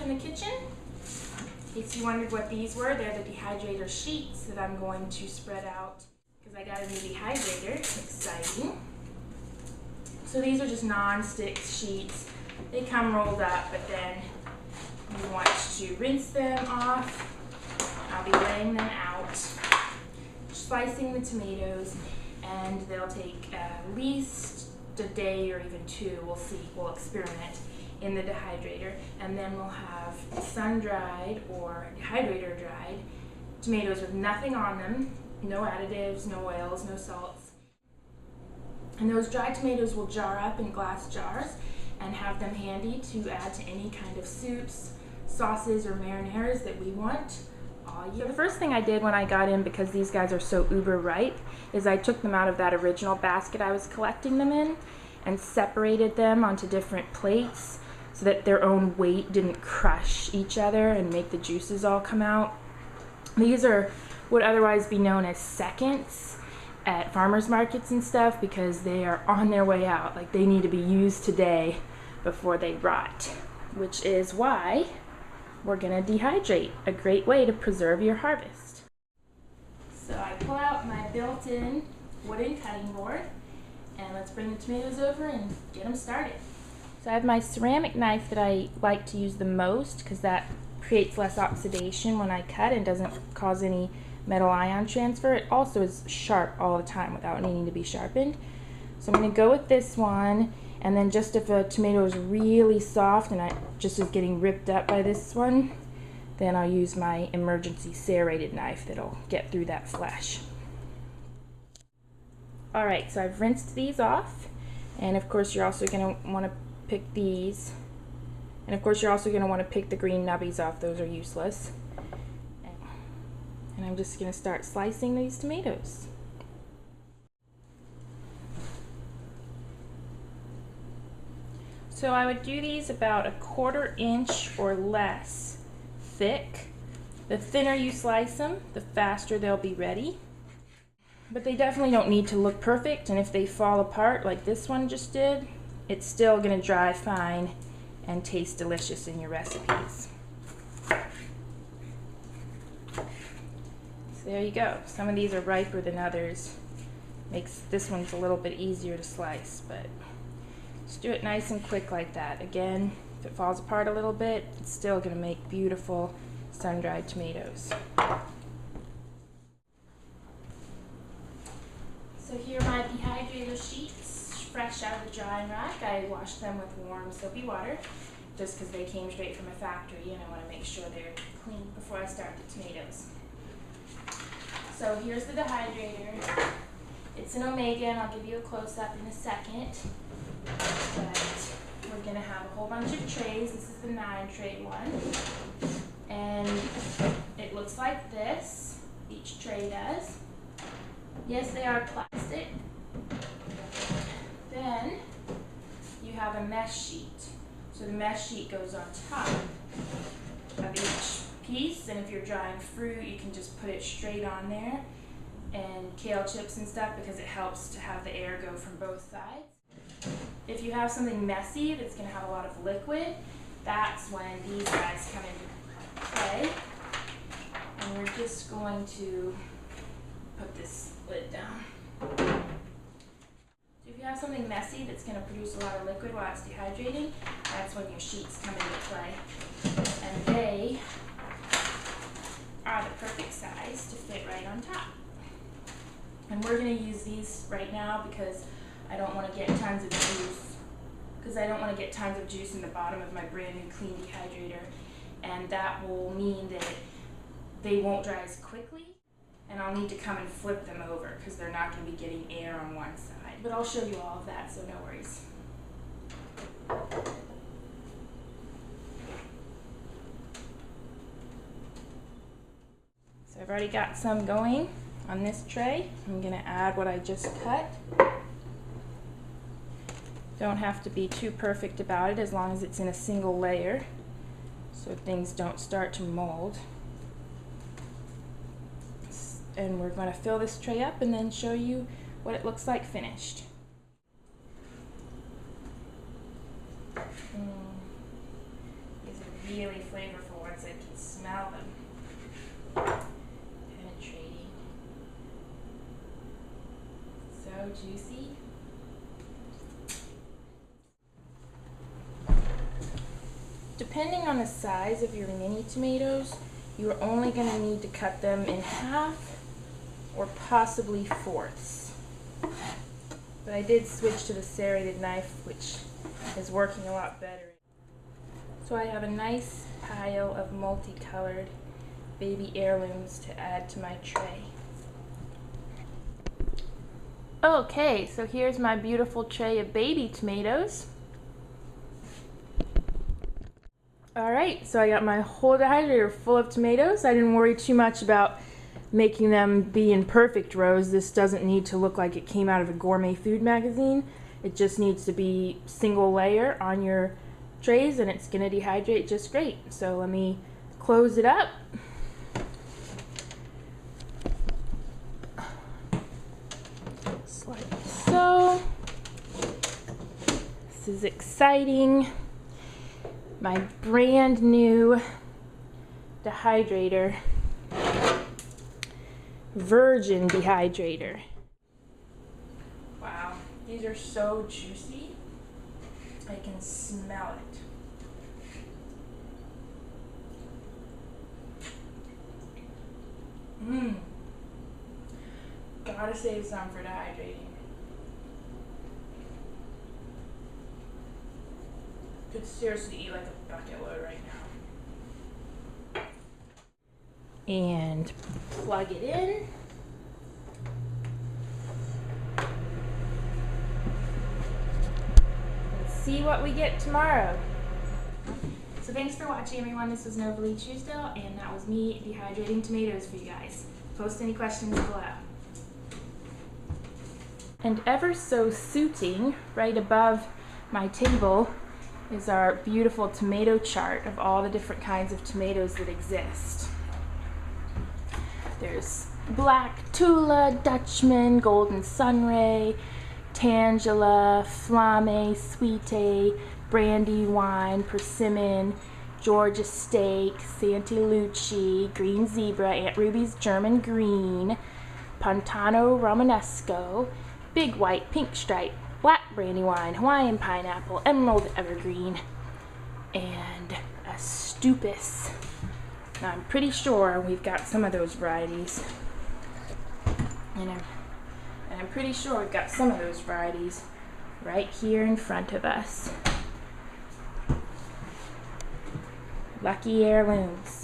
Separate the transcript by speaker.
Speaker 1: in the kitchen. In case you wondered what these were, they're the dehydrator sheets that I'm going to spread out because I got a new dehydrator. Exciting. So these are just non-stick sheets. They come rolled up, but then you want to rinse them off. I'll be laying them out, slicing the tomatoes, and they'll take at least a day or even two. We'll see. We'll experiment in the dehydrator, and then we'll have sun-dried or dehydrator-dried tomatoes with nothing on them, no additives, no oils, no salts. And those dried tomatoes will jar up in glass jars and have them handy to add to any kind of soups, sauces, or marinaras that we want all year. So the first thing I did when I got in, because these guys are so uber ripe, is I took them out of that original basket I was collecting them in and separated them onto different plates so that their own weight didn't crush each other and make the juices all come out. These would otherwise be known as seconds at farmers markets and stuff because they are on their way out. Like, they need to be used today before they rot, which is why we're gonna dehydrate, a great way to preserve your harvest. So I pull out my built-in wooden cutting board, and let's bring the tomatoes over and get them started. So I have my ceramic knife that I like to use the most because that creates less oxidation when I cut and doesn't cause any metal ion transfer. It also is sharp all the time without needing to be sharpened. So I'm going to go with this one, and then just if a tomato is really soft and I just is getting ripped up by this one, then I'll use my emergency serrated knife that'll get through that flesh. Alright, so I've rinsed these off, and of course you're also going to want to pick these, and of course you're also going to want to pick the green nubbies off. Those are useless. And I'm just going to start slicing these tomatoes. So I would do these about 1/4 inch or less thick. The thinner you slice them, the faster they'll be ready. But they definitely don't need to look perfect, and if they fall apart like this one just did, it's still going to dry fine and taste delicious in your recipes. So there you go. Some of these are riper than others. Makes this one's a little bit easier to slice, but just do it nice and quick like that. Again, if it falls apart a little bit, it's still going to make beautiful sun-dried tomatoes. So here are my dehydrator sheets, fresh out of the drying rack. I washed them with warm soapy water just because they came straight from a factory and I want to make sure they're clean before I start the tomatoes. So here's the dehydrator. It's an Omega, and I'll give you a close-up in a second. But we're going to have a whole bunch of trays. This is the 9-tray one. And it looks like this. Each tray does. Yes, they are plastic. Then you have a mesh sheet. So the mesh sheet goes on top of each piece, and if you're drying fruit, you can just put it straight on there, and kale chips and stuff, because it helps to have the air go from both sides. If you have something messy that's going to have a lot of liquid, that's when these guys come into play. And we're just going to put this lid down. So if you have something messy that's going to produce a lot of liquid while it's dehydrating, that's when your sheets come into play. And they are the perfect size to fit right on top. And we're going to use these right now because I don't want to get tons of juice. In the bottom of my brand new clean dehydrator, and that will mean that they won't dry as quickly, and I'll need to come and flip them over because they're not going to be getting air on one side. But I'll show you all of that, so no worries. So I've already got some going on this tray. I'm going to add what I just cut. Don't have to be too perfect about it as long as it's in a single layer so things don't start to mold. And we're going to fill this tray up and then show you what it looks like finished. These are really flavorful once I can smell them. Penetrating. So juicy. Depending on the size of your mini tomatoes, you're only going to need to cut them in half or possibly fourths. But I did switch to the serrated knife, which is working a lot better. So I have a nice pile of multicolored baby heirlooms to add to my tray. Okay, so here's my beautiful tray of baby tomatoes. Alright, so I got my whole dehydrator full of tomatoes. I didn't worry too much about making them be in perfect rows. This doesn't need to look like it came out of a gourmet food magazine. It just needs to be single layer on your trays and it's going to dehydrate just great. So let me close it up. Just like so. This is exciting. My brand new dehydrator. Virgin dehydrator. Wow, these are so juicy. I can smell it. Gotta save some for dehydrating. Could seriously eat like a bucket load right now. And plug it in. Let's see what we get tomorrow. So thanks for watching, everyone. This was Novalee Truesdale, and that was me dehydrating tomatoes for you guys. Post any questions below. And ever so suiting, right above my table, is our beautiful tomato chart of all the different kinds of tomatoes that exist. There's Black Tula, Dutchman, Golden Sunray, Tangela, Flame, Sweete, Brandywine, Persimmon, Georgia Steak, Santi Lucci, Green Zebra, Aunt Ruby's German Green, Pantano Romanesco, Big White, Pink Stripe, Black Brandywine, Hawaiian Pineapple, Emerald Evergreen, and a Stupus. Now, I'm pretty sure we've got some of those varieties. And I'm pretty sure we've got some of those varieties right here in front of us. Lucky heirlooms.